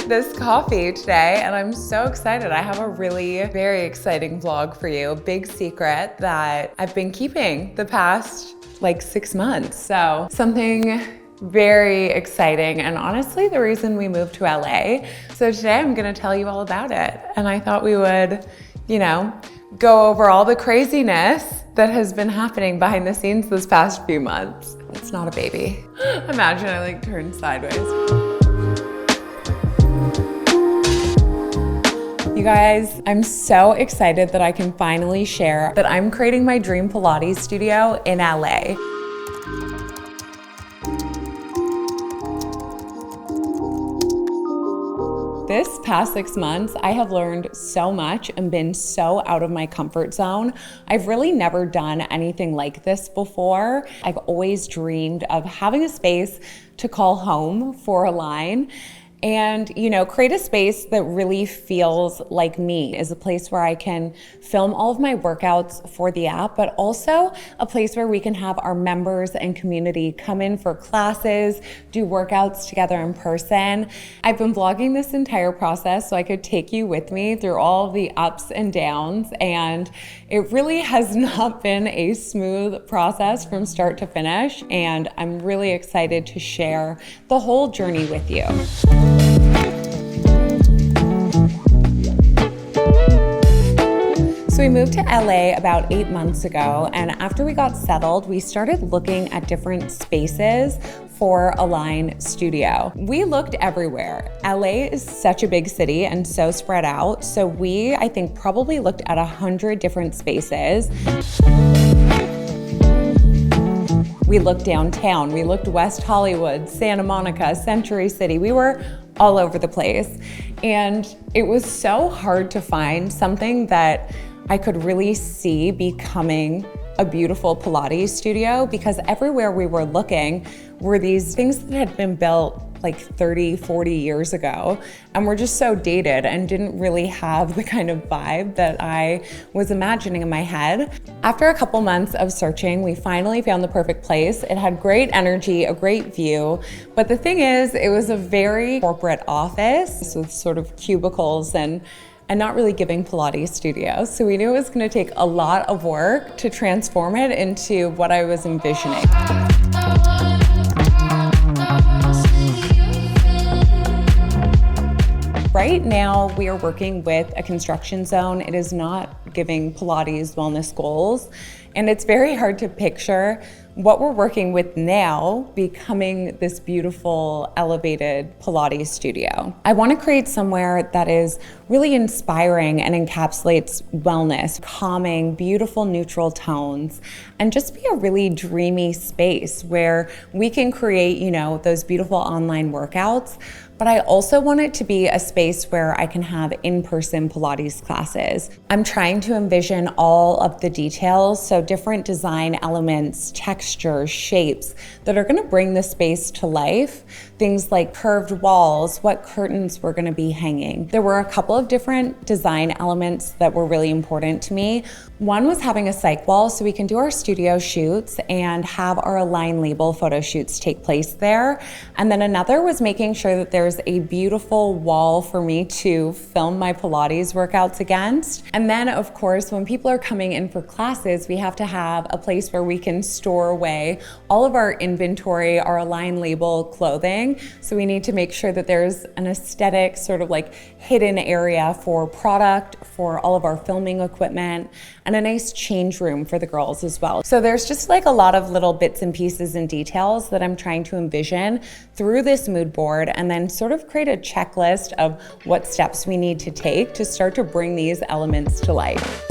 this coffee today and I'm so excited. I have a really very exciting vlog for you. A big secret that I've been keeping the past like 6 months. So something very exciting, and honestly the reason we moved to LA. So today I'm gonna tell you all about it. And I thought we would, go over all the craziness that has been happening behind the scenes this past few months. It's not a baby. Imagine I like turned sideways. You guys, I'm so excited that I can finally share that I'm creating my dream Pilates studio in LA. This past 6 months, I have learned so much and been so out of my comfort zone. I've really never done anything like this before. I've always dreamed of having a space to call home for Align and, create a space that really feels like me, is a place where I can film all of my workouts for the app, but also a place where we can have our members and community come in for classes, do workouts together in person. I've been vlogging this entire process so I could take you with me through all the ups and downs, and it really has not been a smooth process from start to finish, and I'm really excited to share the whole journey with you. So we moved to LA about 8 months ago, and after we got settled, we started looking at different spaces for Align Studio. We looked everywhere. LA is such a big city and so spread out, so I think, probably looked at 100 different spaces. We looked downtown, we looked West Hollywood, Santa Monica, Century City. We were all over the place. And it was so hard to find something that I could really see becoming a beautiful Pilates studio, because everywhere we were looking were these things that had been built like 30, 40 years ago, and were just so dated and didn't really have the kind of vibe that I was imagining in my head. After a couple months of searching, we finally found the perfect place. It had great energy, a great view, but the thing is, it was a very corporate office with sort of cubicles and not really giving Pilates studios. So we knew it was gonna take a lot of work to transform it into what I was envisioning. Right now, we are working with a construction zone. It is not giving Pilates wellness goals, and it's very hard to picture what we're working with now becoming this beautiful, elevated Pilates studio. I want to create somewhere that is really inspiring and encapsulates wellness, calming, beautiful neutral tones, and just be a really dreamy space where we can create, those beautiful online workouts. But I also want it to be a space where I can have in-person Pilates classes. I'm trying to envision all of the details, so different design elements, textures, shapes that are gonna bring the space to life. Things like curved walls, what curtains we're gonna be hanging. There were a couple of different design elements that were really important to me. One was having a cyc wall so we can do our studio shoots and have our Align label photo shoots take place there. And then another was making sure that there's a beautiful wall for me to film my Pilates workouts against. And then of course, when people are coming in for classes, we have to have a place where we can store away all of our inventory, our Align label clothing. So we need to make sure that there's an aesthetic sort of like hidden area for product, for all of our filming equipment, and a nice change room for the girls as well. So there's just like a lot of little bits and pieces and details that I'm trying to envision through this mood board, and then sort of create a checklist of what steps we need to take to start to bring these elements to life.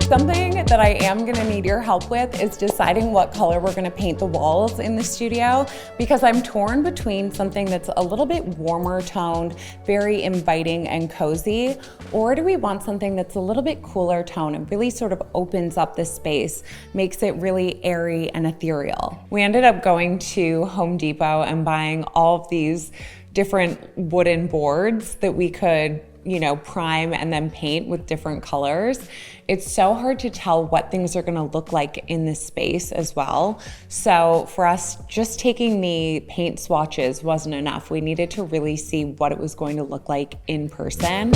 Something that I am gonna need your help with is deciding what color we're gonna paint the walls in the studio, because I'm torn between something that's a little bit warmer toned, very inviting and cozy, or do we want something that's a little bit cooler tone and really sort of opens up the space, makes it really airy and ethereal. We ended up going to Home Depot and buying all of these different wooden boards that we could prime and then paint with different colors, it's so hard to tell what things are gonna look like in this space as well. So for us, just taking the paint swatches wasn't enough. We needed to really see what it was going to look like in person.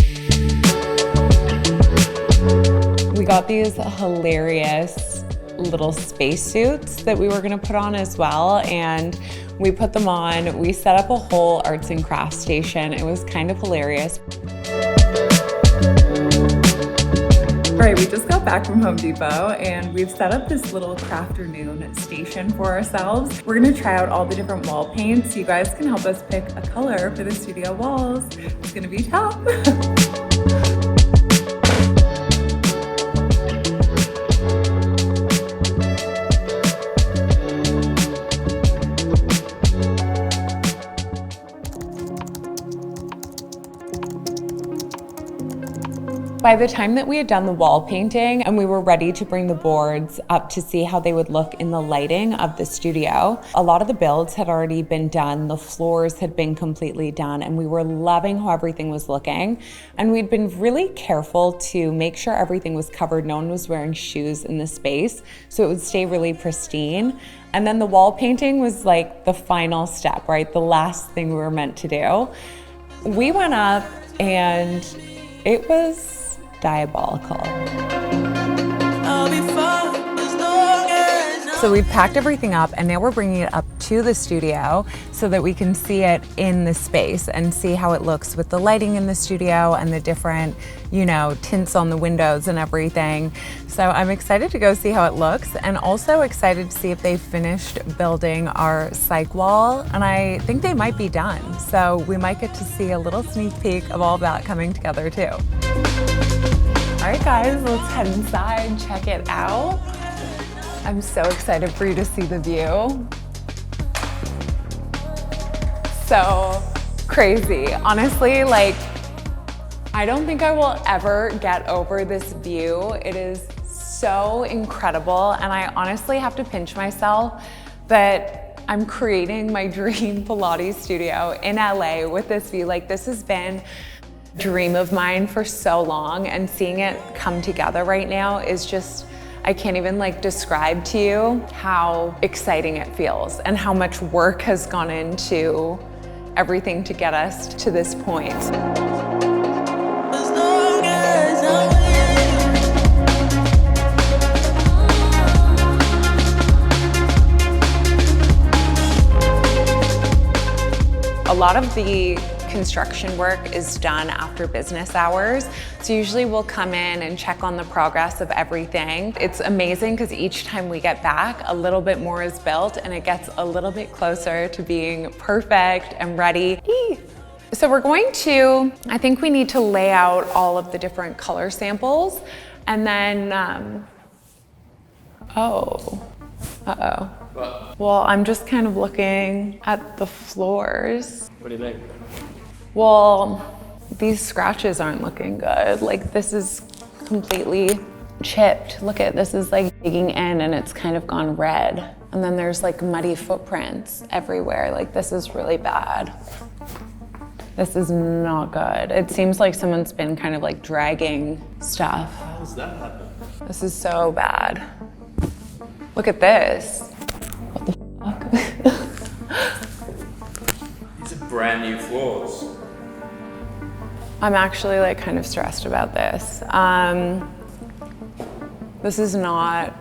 We got these hilarious little spacesuits that we were gonna put on as well, and we put them on. We set up a whole arts and crafts station. It was kind of hilarious. All right, we just got back from Home Depot and we've set up this little crafternoon station for ourselves. We're gonna try out all the different wall paints. You guys can help us pick a color for the studio walls. It's gonna be tough. By the time that we had done the wall painting and we were ready to bring the boards up to see how they would look in the lighting of the studio, a lot of the builds had already been done, the floors had been completely done, and we were loving how everything was looking. And we'd been really careful to make sure everything was covered, no one was wearing shoes in the space, so it would stay really pristine. And then the wall painting was like the final step, right? The last thing we were meant to do. We went up and it was diabolical. So we packed everything up and now we're bringing it up to the studio so that we can see it in the space and see how it looks with the lighting in the studio and the different, tints on the windows and everything. So I'm excited to go see how it looks, and also excited to see if they finished building our psych wall, and I think they might be done. So we might get to see a little sneak peek of all of that coming together too. All right guys, let's head inside, check it out. I'm so excited for you to see the view. So crazy. Honestly, I don't think I will ever get over this view. It is so incredible, and I honestly have to pinch myself that I'm creating my dream Pilates studio in LA with this view. This has been a dream of mine for so long, and seeing it come together right now is just, I can't even describe to you how exciting it feels and how much work has gone into everything to get us to this point. A lot of the construction work is done after business hours. So usually we'll come in and check on the progress of everything. It's amazing because each time we get back, a little bit more is built and it gets a little bit closer to being perfect and ready. So we're going to, I think we need to lay out all of the different color samples, and then, uh-oh. Well, I'm just kind of looking at the floors. What do you think? Well, these scratches aren't looking good. This is completely chipped. Look at this, is digging in and it's kind of gone red. And then there's muddy footprints everywhere. This is really bad. This is not good. It seems like someone's been kind of dragging stuff. How does that happen? This is so bad. Look at this. What the fuck? These are brand new floors. I'm actually kind of stressed about this. This is not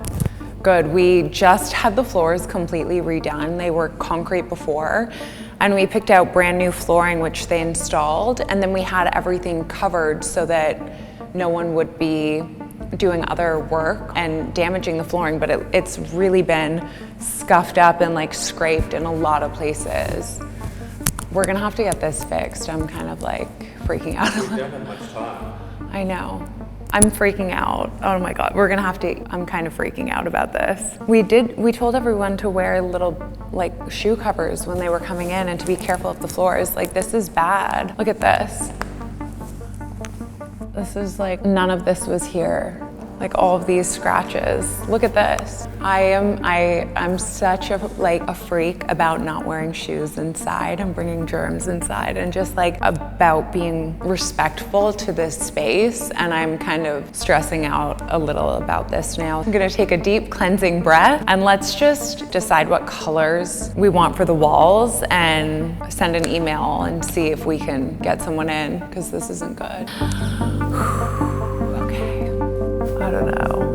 good. We just had the floors completely redone. They were concrete before, and we picked out brand new flooring, which they installed, and then we had everything covered so that no one would be doing other work and damaging the flooring, but it's really been scuffed up and scraped in a lot of places. We're gonna have to get this fixed. I'm kind of freaking out. We don't have much time. I know. I'm freaking out. Oh my God, we're gonna have to, I'm kind of freaking out about this. We told everyone to wear little shoe covers when they were coming in and to be careful of the floors. This is bad. Look at this. This is none of this was here Like all of these scratches. Look at this. I'm such a freak about not wearing shoes inside and bringing germs inside, and just like about being respectful to this space. And I'm kind of stressing out a little about this now. I'm gonna take a deep cleansing breath, and let's just decide what colors we want for the walls and send an email and see if we can get someone in, because this isn't good. Okay. I don't know.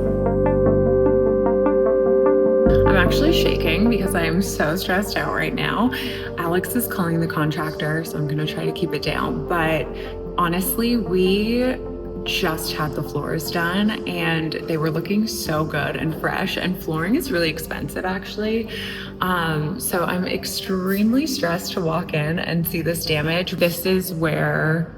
I'm actually shaking because I am so stressed out right now. Alex is calling the contractor, so I'm gonna try to keep it down. But honestly, we just had the floors done and they were looking so good and fresh, and flooring is really expensive actually. So I'm extremely stressed to walk in and see this damage. This is where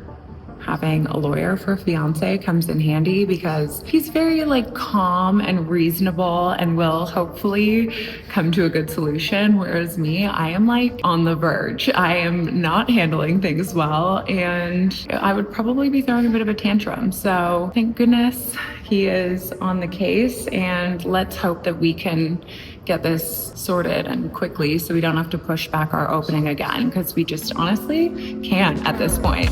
having a lawyer for a fiance comes in handy, because he's very like calm and reasonable and will hopefully come to a good solution. Whereas me, I am like on the verge. I am not handling things well, and I would probably be throwing a bit of a tantrum. So thank goodness he is on the case, and let's hope that we can get this sorted and quickly so we don't have to push back our opening again, because we just honestly can't at this point.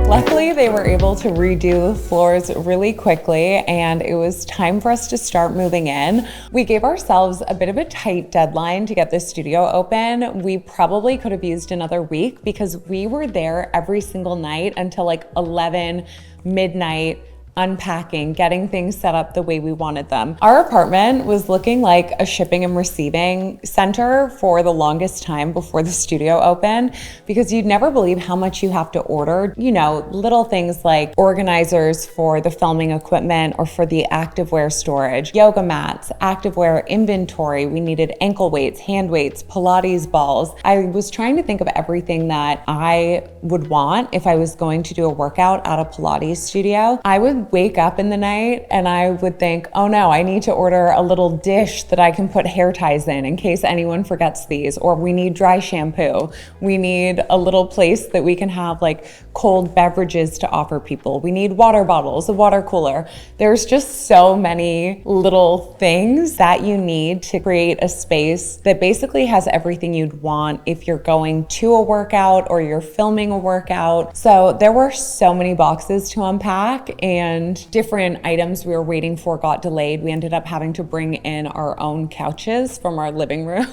Luckily, they were able to redo the floors really quickly, and it was time for us to start moving in. We gave ourselves a bit of a tight deadline to get the studio open. We probably could have used another week, because we were there every single night until like 11 midnight, unpacking, getting things set up the way we wanted them. Our apartment was looking like a shipping and receiving center for the longest time before the studio opened, because you'd never believe how much you have to order. You know, little things like organizers for the filming equipment or for the activewear storage, yoga mats, activewear inventory. We needed ankle weights, hand weights, Pilates balls. I was trying to think of everything that I would want if I was going to do a workout at a Pilates studio. I would wake up in the night and I would think, oh no, I need to order a little dish that I can put hair ties in case anyone forgets these, or we need dry shampoo. We need a little place that we can have like cold beverages to offer people. We need water bottles, a water cooler. There's just so many little things that you need to create a space that basically has everything you'd want if you're going to a workout or you're filming a workout. So there were so many boxes to unpack, and different items we were waiting for got delayed. We ended up having to bring in our own couches from our living room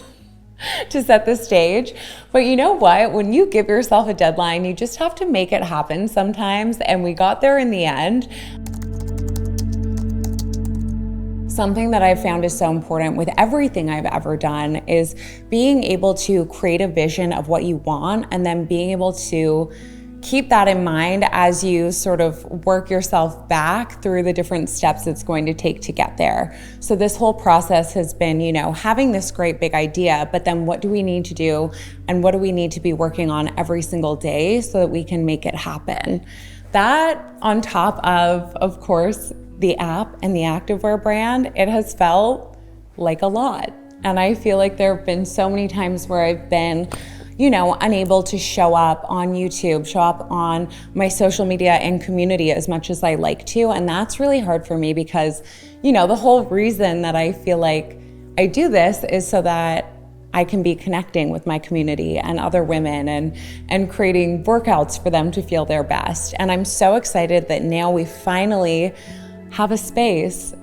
to set the stage. But you know what? When you give yourself a deadline, you just have to make it happen sometimes. And we got there in the end. Something that I've found is so important with everything I've ever done is being able to create a vision of what you want, and then being able to keep that in mind as you sort of work yourself back through the different steps it's going to take to get there. So this whole process has been, you know, having this great big idea, but then what do we need to do and what do we need to be working on every single day so that we can make it happen? That on top of course, the app and the activewear brand, it has felt like a lot. And I feel like there have been so many times where I've been, you know, unable to show up on YouTube, show up on my social media and community as much as I like to. And that's really hard for me because, you know, the whole reason that I feel like I do this is so that I can be connecting with my community and other women and creating workouts for them to feel their best. And I'm so excited that now we finally have a space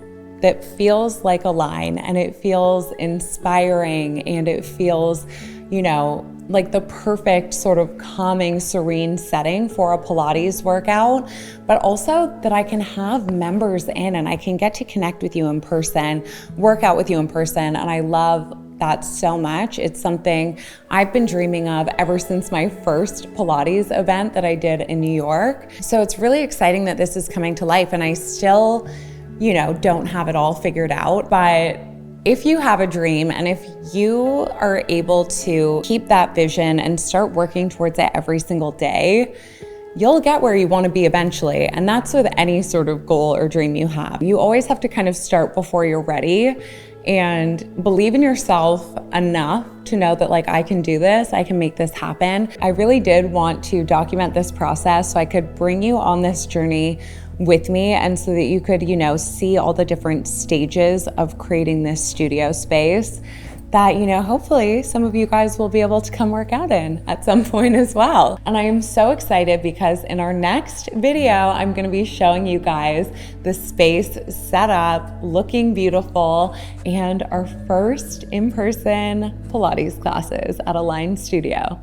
that feels like a line, and it feels inspiring, and it feels, you know, like the perfect sort of calming, serene setting for a Pilates workout, but also that I can have members in and I can get to connect with you in person, work out with you in person, and I love that so much. It's something I've been dreaming of ever since my first Pilates event that I did in New York. So it's really exciting that this is coming to life, and I still, you know, don't have it all figured out, but if you have a dream and if you are able to keep that vision and start working towards it every single day, you'll get where you want to be eventually. And that's with any sort of goal or dream you have. You always have to kind of start before you're ready and believe in yourself enough to know that like, I can do this, I can make this happen. I really did want to document this process so I could bring you on this journey with me, and so that you could, you know, see all the different stages of creating this studio space that, you know, hopefully some of you guys will be able to come work out in at some point as well. And I am so excited because in our next video, I'm gonna be showing you guys the space set up, looking beautiful, and our first in-person Pilates classes at Align Studio.